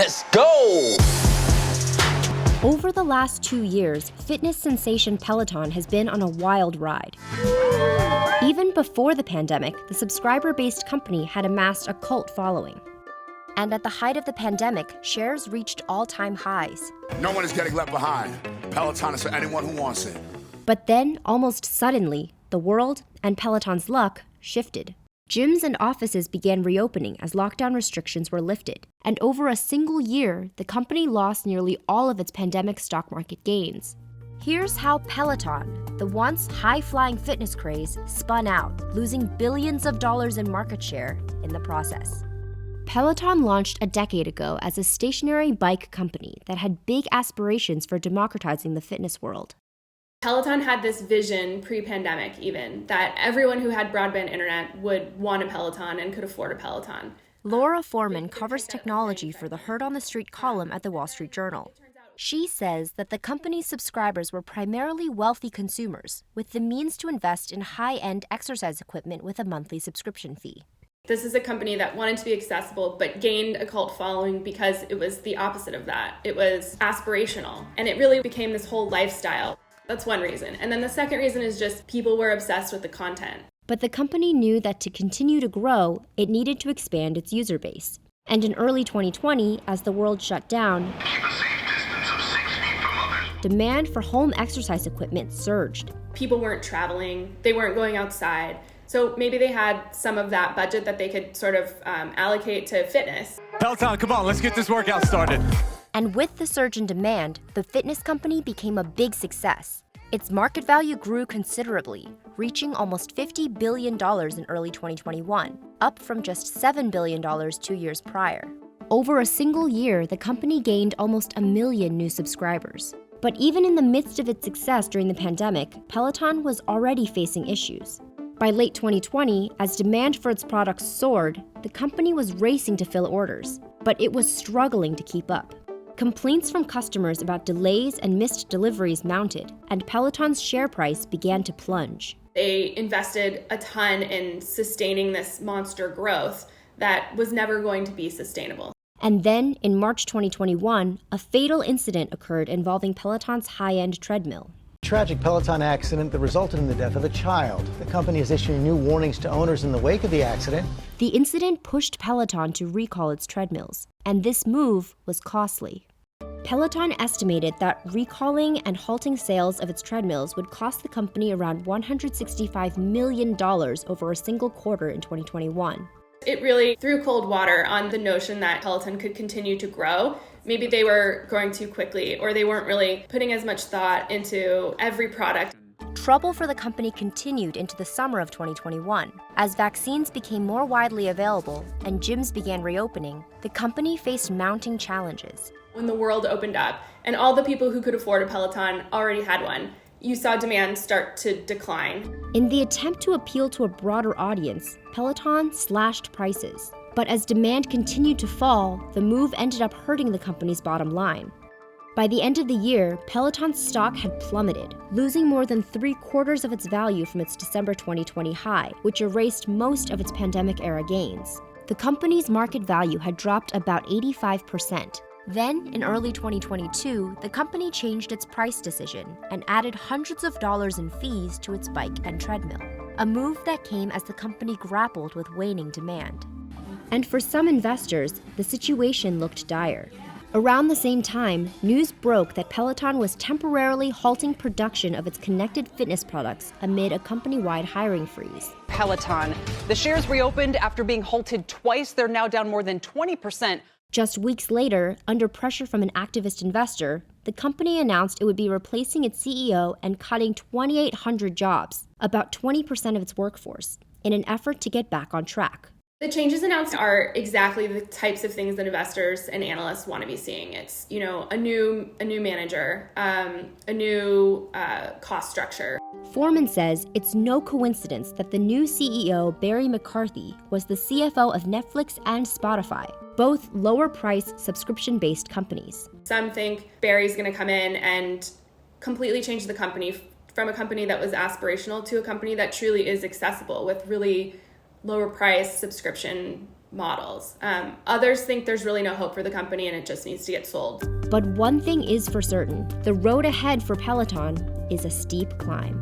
Let's go! Over the last 2 years, fitness sensation Peloton has been on a wild ride. Even before the pandemic, the subscriber-based company had amassed a cult following. And at the height of the pandemic, shares reached all-time highs. No one is getting left behind. Peloton is for anyone who wants it. But then, almost suddenly, the world, and Peloton's luck, shifted. Gyms and offices began reopening as lockdown restrictions were lifted. And over a single year, the company lost nearly all of its pandemic stock market gains. Here's how Peloton, the once high-flying fitness craze, spun out, losing billions of dollars in market share in the process. Peloton launched a decade ago as a stationary bike company that had big aspirations for democratizing the fitness world. Peloton had this vision pre-pandemic even, that everyone who had broadband internet would want a Peloton and could afford a Peloton. Laura Foreman covers technology for the Heard on the Street column at the Wall Street Journal. She says that the company's subscribers were primarily wealthy consumers with the means to invest in high-end exercise equipment with a monthly subscription fee. This is a company that wanted to be accessible but gained a cult following because it was the opposite of that. It was aspirational, and it really became this whole lifestyle. That's one reason. And then the second reason is just people were obsessed with the content. But the company knew that to continue to grow, it needed to expand its user base. And in early 2020, as the world shut down, Keep a safe distance of 6 feet from others. demand for home exercise equipment surged. People weren't traveling, they weren't going outside. So maybe they had some of that budget that they could sort of allocate to fitness. Peloton, come on, let's get this workout started. And with the surge in demand, the fitness company became a big success. Its market value grew considerably, reaching almost $50 billion in early 2021, up from just $7 billion 2 years prior. Over a single year, the company gained almost 1 million new subscribers. But even in the midst of its success during the pandemic, Peloton was already facing issues. By late 2020, as demand for its products soared, the company was racing to fill orders, but it was struggling to keep up. Complaints from customers about delays and missed deliveries mounted, and Peloton's share price began to plunge. They invested a ton in sustaining this monster growth that was never going to be sustainable. And then, in March 2021, a fatal incident occurred involving Peloton's high-end treadmill. Tragic Peloton accident that resulted in the death of a child. The company is issuing new warnings to owners in the wake of the accident. The incident pushed Peloton to recall its treadmills, and this move was costly. Peloton estimated that recalling and halting sales of its treadmills would cost the company around $165 million over a single quarter in 2021. It really threw cold water on the notion that Peloton could continue to grow. Maybe they were growing too quickly, or they weren't really putting as much thought into every product. Trouble for the company continued into the summer of 2021. As vaccines became more widely available and gyms began reopening, the company faced mounting challenges. When the world opened up and all the people who could afford a Peloton already had one, you saw demand start to decline. In the attempt to appeal to a broader audience, Peloton slashed prices. But as demand continued to fall, the move ended up hurting the company's bottom line. By the end of the year, Peloton's stock had plummeted, losing more than 3/4 of its value from its December 2020 high, which erased most of its pandemic-era gains. The company's market value had dropped about 85%. Then, in early 2022, the company changed its price decision and added hundreds of dollars in fees to its bike and treadmill, a move that came as the company grappled with waning demand. And for some investors, the situation looked dire. Around the same time, news broke that Peloton was temporarily halting production of its connected fitness products amid a company-wide hiring freeze. Peloton. The shares reopened after being halted twice. They're now down more than 20%. Just weeks later, under pressure from an activist investor, the company announced it would be replacing its CEO and cutting 2,800 jobs, about 20% of its workforce, in an effort to get back on track. The changes announced are exactly the types of things that investors and analysts want to be seeing. It's, a new manager, a new cost structure. Foreman says it's no coincidence that the new CEO, Barry McCarthy, was the CFO of Netflix and Spotify, both lower-price, subscription-based companies. Some think Barry's going to come in and completely change the company from a company that was aspirational to a company that truly is accessible with really lower price subscription models. Others think there's really no hope for the company and it just needs to get sold. But one thing is for certain, the road ahead for Peloton is a steep climb.